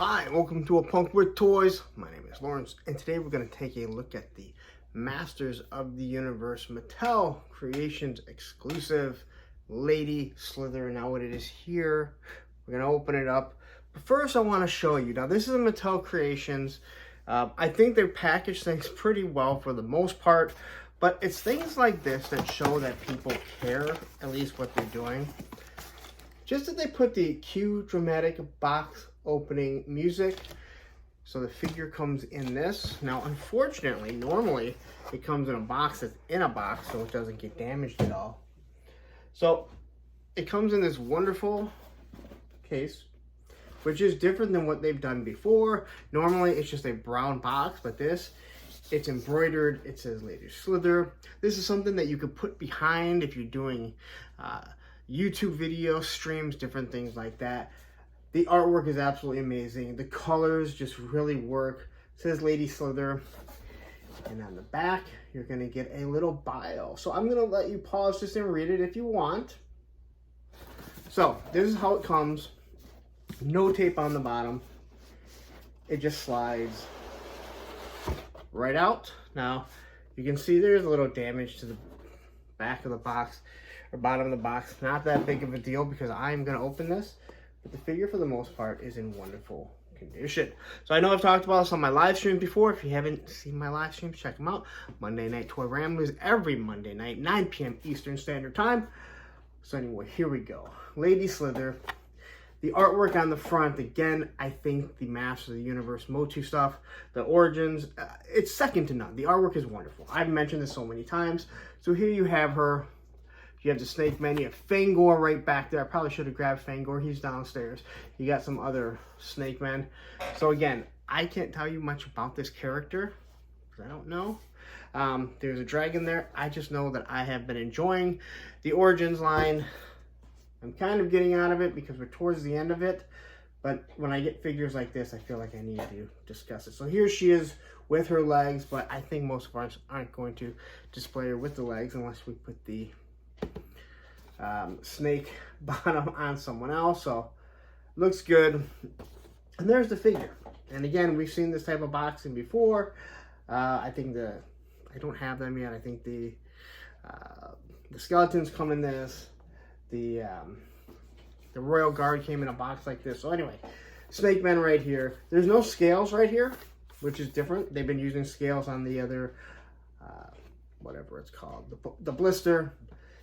Hi, welcome to A Punk with Toys. My name is Lawrence, and today we're going to take a look at the Masters of the Universe Mattel Creations exclusive Lady Slither. Now what it is here, we're going to open it up. But first I want to show you. Now this is a Mattel Creations. I think they package things pretty well for the most part, but it's things like this that show that people care, at least what they're doing. Just that they put the cue dramatic box opening music, so the figure comes in this. Now unfortunately, normally it comes in a box that's in a box, so it doesn't get damaged at all. So it comes in this wonderful case, which is different than what they've done before. Normally it's just a brown box, but this, it's embroidered. It says Lady Slither. This is something that you could put behind if you're doing YouTube video streams, different things like that. The artwork is absolutely amazing. The colors just really work. It says Lady Slither. And on the back, you're going to get a little bio. So I'm going to let you pause this and read it if you want. So this is how it comes. No tape on the bottom. It just slides right out. Now, you can see there's a little damage to the back of the box or bottom of the box. Not that big of a deal because I'm going to open this. But the figure, for the most part, is in wonderful condition. So I know I've talked about this on my live streams before. If you haven't seen my live streams, check them out. Monday Night Toy Ramblers every Monday night, 9 p.m. Eastern Standard Time. So anyway, here we go. Lady Slither. The artwork on the front, again, I think the Masters of the Universe Motu stuff, the Origins, it's second to none. The artwork is wonderful. I've mentioned this so many times. So here you have her. You have the Snake Man. You have Fangor right back there. I probably should have grabbed Fangor. He's downstairs. You got some other Snake Men. So again, I can't tell you much about this character because I don't know. There's a dragon there. I just know that I have been enjoying the Origins line. I'm kind of getting out of it because we're towards the end of it. But when I get figures like this, I feel like I need to discuss it. So here she is with her legs, but I think most of us aren't going to display her with the legs unless we put the snake bottom on someone else. So looks good. And there's the figure. And again, we've seen this type of boxing before. I think I don't have them yet. I think the skeletons come in this. The Royal Guard came in a box like this. So anyway, Snake Men right here. There's no scales right here, which is different. They've been using scales on the other whatever it's called, the blister.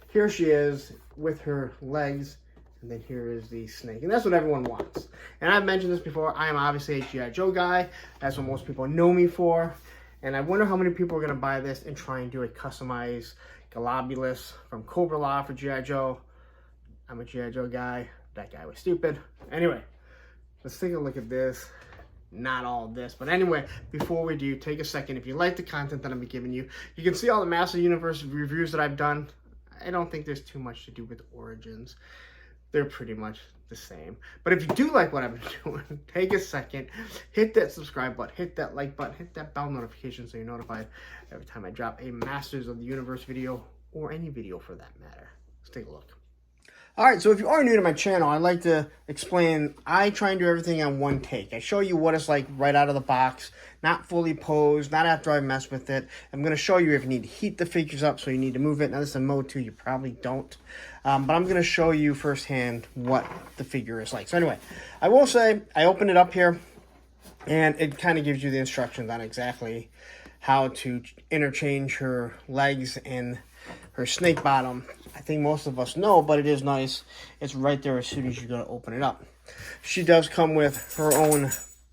Here she is with her legs, and then here is the snake. And that's what everyone wants. And I've mentioned this before. I am obviously a G.I. Joe guy. That's what most people know me for. And I wonder how many people are going to buy this and try and do a customized Globulus from Cobra Law for G.I. Joe. I'm a G.I. Joe guy. That guy was stupid. Anyway, let's take a look at this. Not all of this, but anyway, before we do, take a second. If you like the content that I'm giving you, you can see all the Master Universe reviews that I've done. I don't think there's too much to do with Origins. They're pretty much the same. But if you do like what I've been doing, take a second, hit that subscribe button, hit that like button, hit that bell notification so you're notified every time I drop a Masters of the Universe video, or any video for that matter. Let's take a look. Alright, so if you are new to my channel, I'd like to explain, I try and do everything on one take. I show you what it's like right out of the box, not fully posed, not after I mess with it. I'm going to show you if you need to heat the figures up, so you need to move it. Now this is a Mode 2, you probably don't. But I'm going to show you firsthand what the figure is like. So anyway, I will say, I opened it up here, and it kind of gives you the instructions on exactly how to interchange her legs and her snake bottom. I think most of us know, but it is nice. It's right there as soon as you're going to open it up. She does come with her own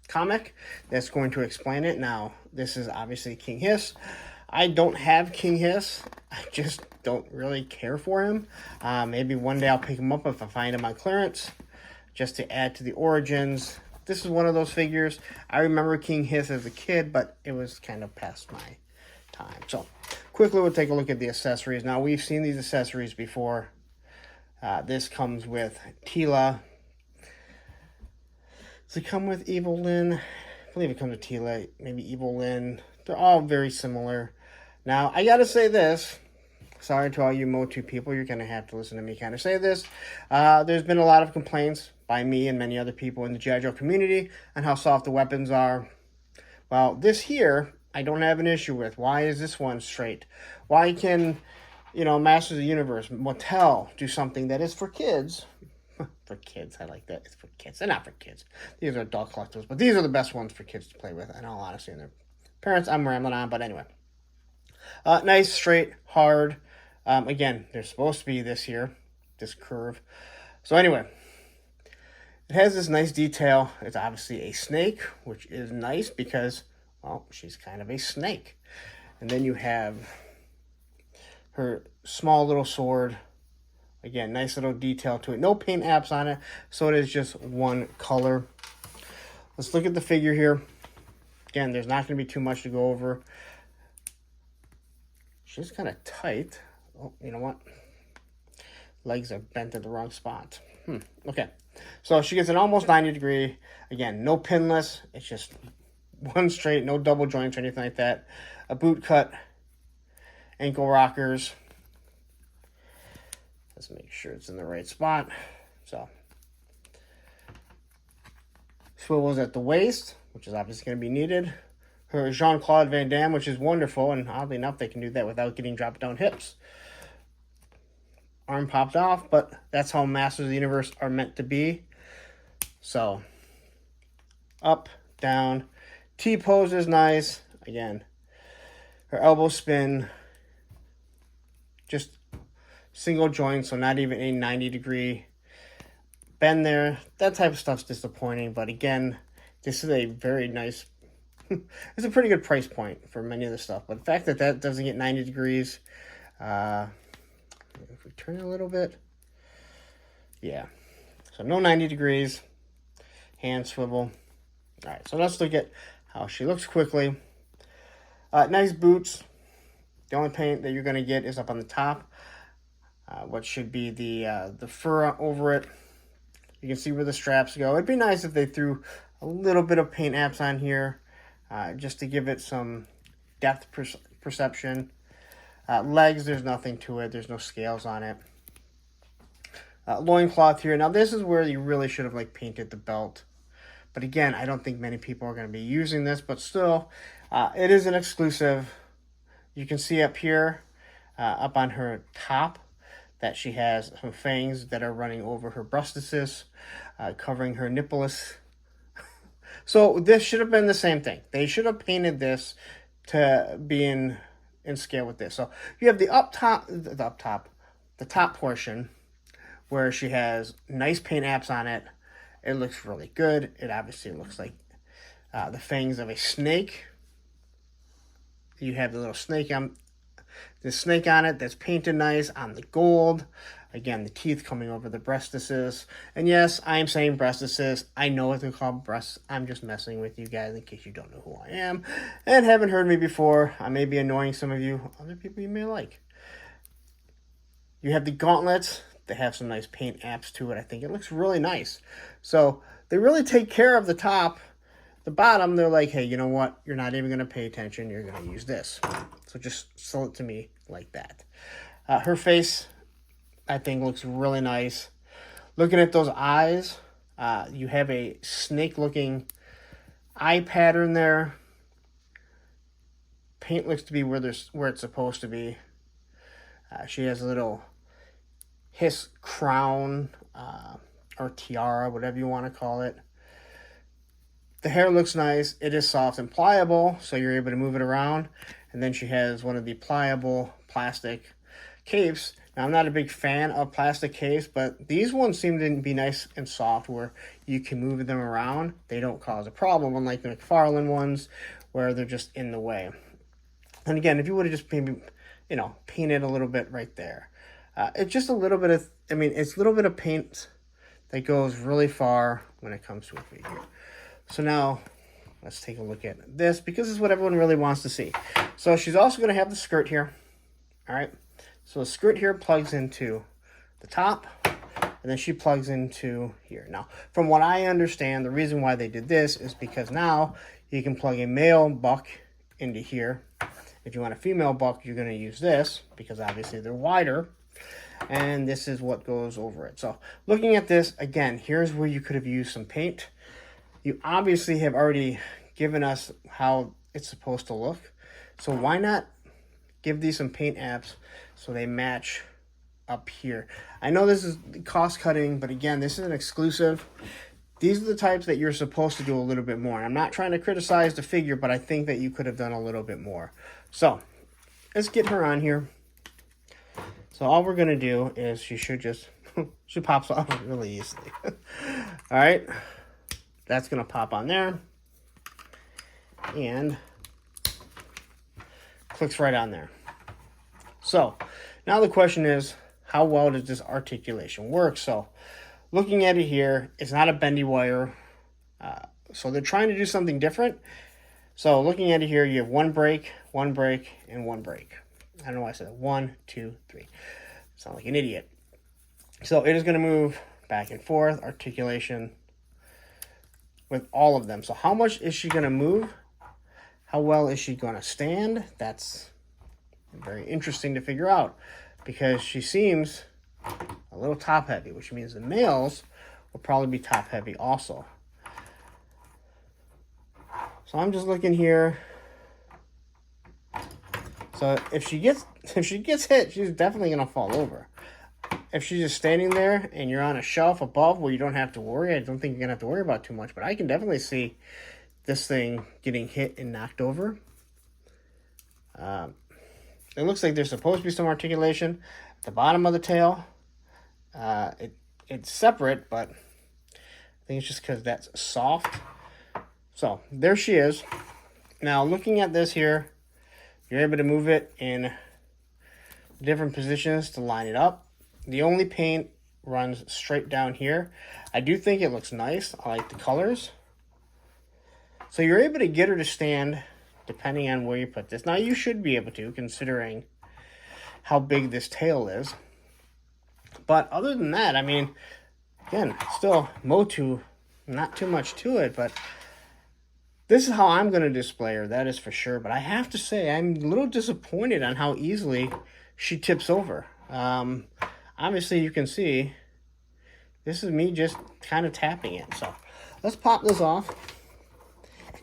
comic that's going to explain it. Now, this is obviously King Hiss. I don't have King Hiss. I just don't really care for him. Maybe one day I'll pick him up if I find him on clearance, just to add to the Origins. This is one of those figures. I remember King Hiss as a kid, but it was kind of past my time. So quickly we'll take a look at the accessories. Now we've seen these accessories before. This comes with Tila. Does it come with Evil Lyn? I believe it comes with Tila, maybe Evil Lyn. They're all very similar. Now I gotta say this. Sorry to all you Motu people, you're gonna have to listen to me kind of say this. There's been a lot of complaints by me and many other people in the G.I. Joe community on how soft the weapons are. Well, this here, I don't have an issue with. Why is this one straight? Why can, Masters of the Universe, Mattel, do something that is for kids? For kids, I like that. It's for kids. They're not for kids. These are adult collectibles, but these are the best ones for kids to play with, in all honesty. And their parents, I'm rambling on, but anyway. Nice, straight, hard. Again, they're supposed to be this here, this curve. So anyway, it has this nice detail. It's obviously a snake, which is nice because, well, she's kind of a snake. And then you have her small little sword. Again, nice little detail to it. No paint apps on it, so it is just one color. Let's look at the figure here. Again, there's not going to be too much to go over. She's kind of tight. Oh, you know what? Legs are bent at the wrong spot. Okay. So she gets an almost 90 degree. Again, no pinless. It's just one straight, no double joints or anything like that. A boot cut. Ankle rockers. Let's make sure it's in the right spot. So, swivels at the waist, which is obviously going to be needed. Her Jean-Claude Van Damme, which is wonderful, and oddly enough, they can do that without getting dropped down hips. Arm popped off, but that's how Masters of the Universe are meant to be. So, up, down. T-pose is nice. Again, her elbow spin, just single joint, so not even a 90 degree bend there. That type of stuff's disappointing, but again, this is a very nice, it's a pretty good price point for many of the stuff. But the fact that that doesn't get 90 degrees, if we turn it a little bit, yeah. So no 90 degrees, hand swivel. All right, so let's look at how she looks quickly. Nice boots. The only paint that you're going to get is up on the top. What should be the fur over it. You can see where the straps go. It'd be nice if they threw a little bit of paint apps on here just to give it some depth perception. Legs, there's nothing to it. There's no scales on it. Loincloth here. Now, this is where you really should have painted the belt. But again, I don't think many people are going to be using this. But still, it is an exclusive. You can see up here, up on her top, that she has some fangs that are running over her breastises, covering her nipples. So this should have been the same thing. They should have painted this to be in scale with this. So you have the top portion where she has nice paint apps on it. It looks really good. It obviously looks like the fangs of a snake. You have the little snake on it that's painted nice on the gold. Again, the teeth coming over the breastises. And yes, I'm saying breastises. I know what they're called, breasts. I'm just messing with you guys in case you don't know who I am and haven't heard me before. I may be annoying some of you. Other people you may like. You have the gauntlets. They have some nice paint apps to it. I think it looks really nice. So they really take care of the top. The bottom, they're like, hey, you know what? You're not even going to pay attention. You're going to use this. So just sell it to me like that. Her face, I think, looks really nice. Looking at those eyes, you have a snake-looking eye pattern there. Paint looks to be where it's supposed to be. She has a little hiss crown or tiara, whatever you want to call it. The hair looks nice. It is soft and pliable, so you're able to move it around. And then she has one of the pliable plastic capes. Now, I'm not a big fan of plastic capes, but these ones seem to be nice and soft where you can move them around. They don't cause a problem, unlike the McFarlane ones where they're just in the way. And again, if you would have just maybe, painted a little bit right there. It's just a little bit of, it's a little bit of paint that goes really far when it comes to a figure. So now, let's take a look at this, because this is what everyone really wants to see. So she's also going to have the skirt here. All right. So the skirt here plugs into the top, and then she plugs into here. Now, from what I understand, the reason why they did this is because now you can plug a male buck into here. If you want a female buck, you're going to use this, because obviously they're wider. And this is what goes over it. So looking at this, again, here's where you could have used some paint. You obviously have already given us how it's supposed to look. So why not give these some paint apps so they match up here? I know this is cost cutting, but again, this is an exclusive. These are the types that you're supposed to do a little bit more. I'm not trying to criticize the figure, but I think that you could have done a little bit more. So let's get her on here. So all we're going to do is she pops off really easily. All right. That's going to pop on there. And clicks right on there. So now the question is, how well does this articulation work? So looking at it here, it's not a bendy wire. So they're trying to do something different. So looking at it here, you have one break, and one break. I don't know why I said 1, 2, 3. Sound like an idiot. So it is going to move back and forth, articulation with all of them. So how much is she going to move? How well is she going to stand? That's very interesting to figure out, because she seems a little top heavy, which means the males will probably be top heavy also. So I'm just looking here. So if she gets hit, she's definitely going to fall over. If she's just standing there and you're on a shelf above where you don't have to worry, I don't think you're going to have to worry about too much. But I can definitely see this thing getting hit and knocked over. It looks like there's supposed to be some articulation at the bottom of the tail. It's separate, but I think it's just because that's soft. So there she is. Now looking at this here, you're able to move it in different positions to line it up. The only paint runs straight down here. I do think it looks nice. I like the colors. So you're able to get her to stand depending on where you put this. Now you should be able to, considering how big this tail is. But other than that, I mean, again, still Motu, not too much to it, but this is how I'm going to display her, that is for sure. But I have to say, I'm a little disappointed on how easily she tips over. Obviously, you can see, this is me just kind of tapping it. So let's pop this off.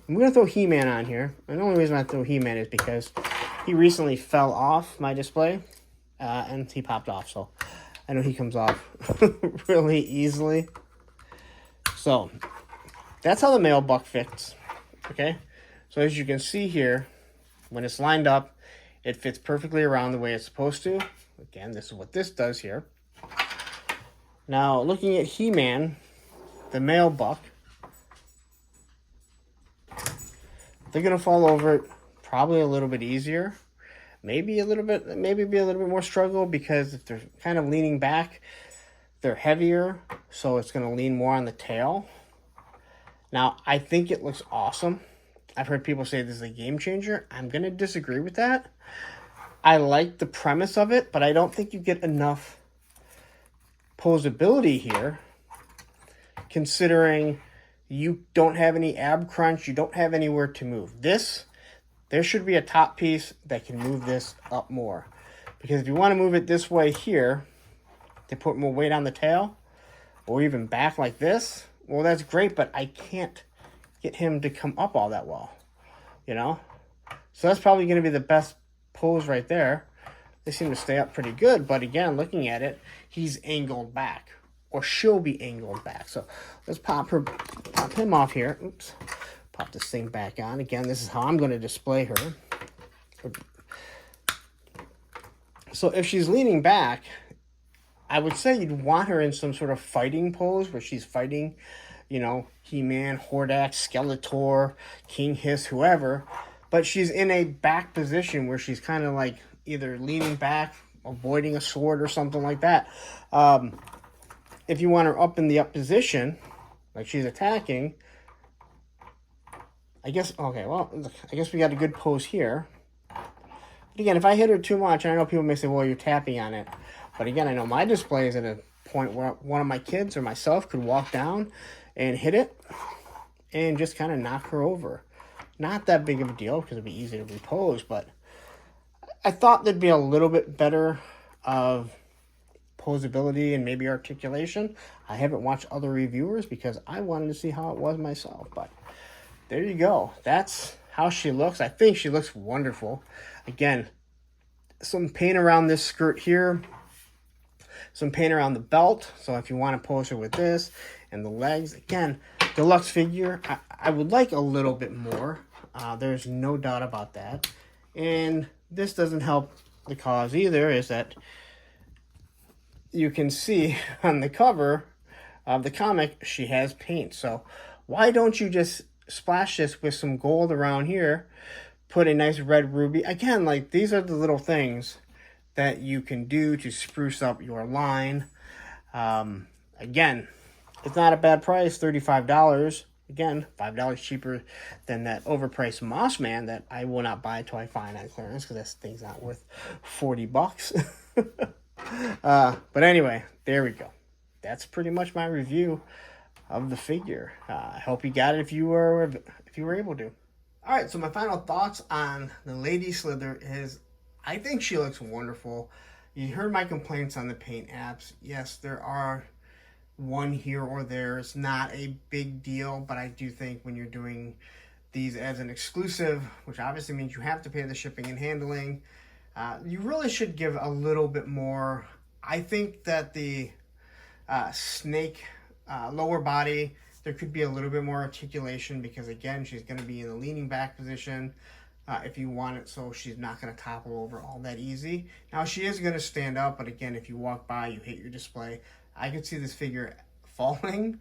I'm going to throw He-Man on here. And the only reason I throw He-Man is because he recently fell off my display. And he popped off. So I know he comes off really easily. So that's how the male buck fits. Okay, so as you can see here, when it's lined up, it fits perfectly around the way it's supposed to. Again, this is what this does here. Now, looking at He-Man, the male buck, they're going to fall over it probably a little bit easier. Maybe be a little bit more struggle, because if they're kind of leaning back, they're heavier, so it's going to lean more on the tail. Now, I think it looks awesome. I've heard people say this is a game changer. I'm going to disagree with that. I like the premise of it, but I don't think you get enough posability here, considering you don't have any ab crunch. You don't have anywhere to move. There should be a top piece that can move this up more. Because if you want to move it this way here, to put more weight on the tail, or even back like this, well, that's great, but I can't get him to come up all that well, you know? So that's probably going to be the best pose right there. They seem to stay up pretty good, but again, looking at it, he's angled back, or she'll be angled back. So let's pop him off here. Oops. Pop this thing back on. Again, this is how I'm going to display her. So if she's leaning back, I would say you'd want her in some sort of fighting pose where she's fighting, you know, He-Man, Hordak, Skeletor, King Hiss, whoever. But she's in a back position where she's kind of like either leaning back, avoiding a sword or something like that. If you want her up in the up position, like she's attacking, I guess we got a good pose here. But again, if I hit her too much, I know people may say, well, you're tapping on it. But again, I know my display is at a point where one of my kids or myself could walk down and hit it and just kind of knock her over. Not that big of a deal because it'd be easy to repose, but I thought there'd be a little bit better of posability and maybe articulation. I haven't watched other reviewers because I wanted to see how it was myself. But there you go. That's how she looks. I think she looks wonderful. Again, some paint around this skirt here. Some paint around the belt. So if you want to pose her with this and the legs. Again, deluxe figure. I would like a little bit more. There's no doubt about that. And this doesn't help the cause either, is that you can see on the cover of the comic, she has paint. So why don't you just splash this with some gold around here, put a nice red ruby. Again, like, these are the little things that you can do to spruce up your line. Again, it's not a bad price, $35. Again, $5 cheaper than that overpriced Moss Man that I will not buy until I find on clearance, because that thing's not worth 40 bucks. But anyway, there we go. That's pretty much my review of the figure. I hope you got it if you were able to. All right, so my final thoughts on the Lady Slither is, I think she looks wonderful. You heard my complaints on the paint apps. Yes, there are one here or there. It's not a big deal, but I do think when you're doing these as an exclusive, which obviously means you have to pay the shipping and handling, you really should give a little bit more. I think that the snake lower body, there could be a little bit more articulation, because again, she's going to be in a leaning back position if you want it, so she's not going to topple over all that easy. Now, she is going to stand up, but again, if you walk by, you hit your display, I could see this figure falling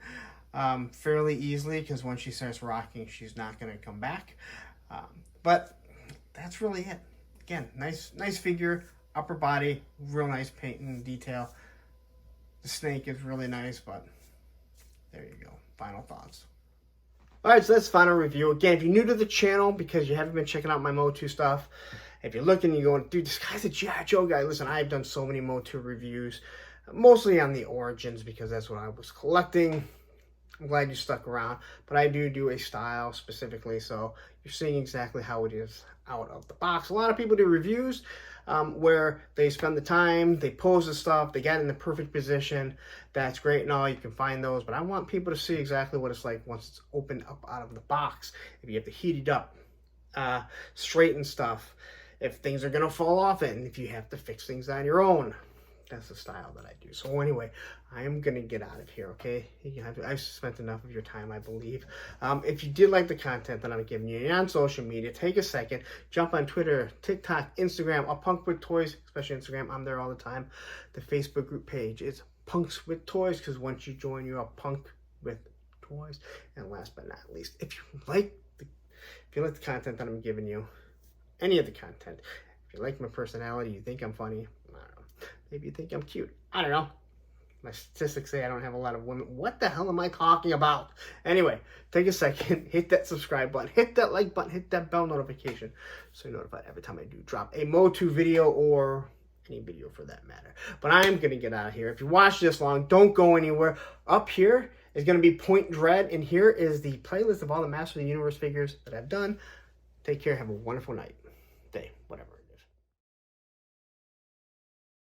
fairly easily, because once she starts rocking, she's not going to come back. But that's really it. Again, nice figure, upper body, real nice paint and detail. The snake is really nice, but there you go. Final thoughts. All right, so that's final review. Again, if you're new to the channel because you haven't been checking out my Motu stuff, if you're looking, you're going, dude, this guy's a G.I. Joe guy. Listen, I've done so many Motu reviews, mostly on the Origins, because that's what I was collecting. I'm glad you stuck around, but I do a style specifically, so you're seeing exactly how it is out of the box. A lot of people do reviews where they spend the time, they pose the stuff, they get in the perfect position. That's great and all, you can find those, but I want people to see exactly what it's like once it's opened up out of the box. If you have to heat it up, straighten stuff, if things are gonna fall off it, and if you have to fix things on your own. That's the style that I do. So anyway, I am going to get out of here, okay? I've spent enough of your time, I believe. If you did like the content that I'm giving you on social media, take a second, jump on Twitter, TikTok, Instagram, or Punk with Toys, especially Instagram. I'm there all the time. The Facebook group page is Punks with Toys, because once you join, you're a punk with toys. And last but not least, if you like the content that I'm giving you, any of the content, if you like my personality, you think I'm funny, I don't know. Maybe you think I'm cute. I don't know. My statistics say I don't have a lot of women. What the hell am I talking about? Anyway, take a second, hit that subscribe button, hit that like button, hit that bell notification so you're notified every time I do drop a Motu video, or any video for that matter. But I am going to get out of here. If you watched this long, don't go anywhere. Up here is going to be Point Dread, and here is the playlist of all the Master of the Universe figures that I've done. Take care. Have a wonderful night.